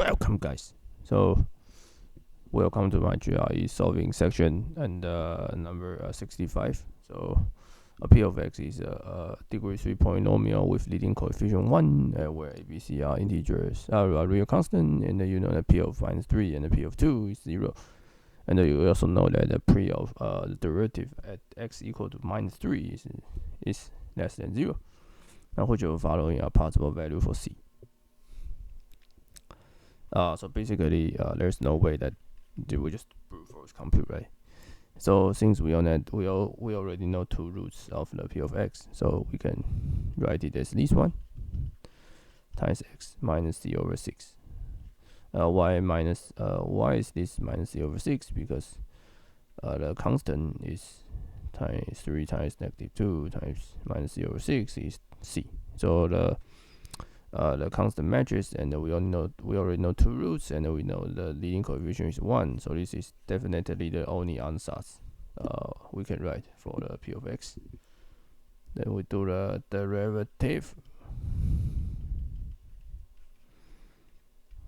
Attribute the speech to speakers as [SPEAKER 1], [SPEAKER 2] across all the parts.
[SPEAKER 1] Welcome, guys. So, welcome to my GRE solving section and number 65. So, a P of x is a degree 3 polynomial with leading coefficient 1, where a, b, c are integers, are real constant, and you know that P of minus 3 and the P of 2 is 0. And you also know that the P of the derivative at x equal to minus 3 is less than 0. Now, which of the following are possible value for c? So basically, there's no way that we just brute force compute, right? So since we already know two roots of the P of x, so we can write it as this one times x minus c over 6. Why is this minus c over 6? Because the constant is times 3 times negative 2 times minus c over 6 is c. So the constant matches, and we already know two roots, and we know the leading coefficient is 1. So this is definitely the only ansatz we can write for the P of x. Then we do the derivative,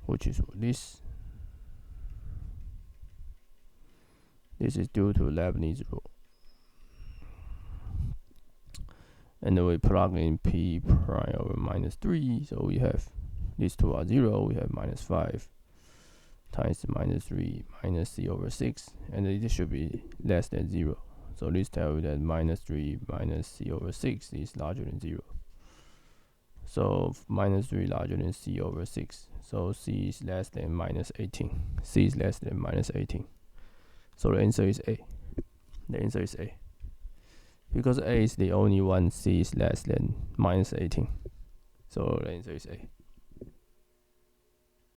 [SPEAKER 1] which is this. This is due to Leibniz rule. And then we plug in p prime over minus 3. So we have these two are 0. We have minus 5 times minus 3 minus c over 6. And this should be less than 0. So this tells you that minus 3 minus c over 6 is larger than 0. So minus 3 larger than c over 6. So c is less than minus 18. C is less than minus 18. So the answer is A. The answer is A. Because A is the only one, C is less than minus 18. So the answer is A.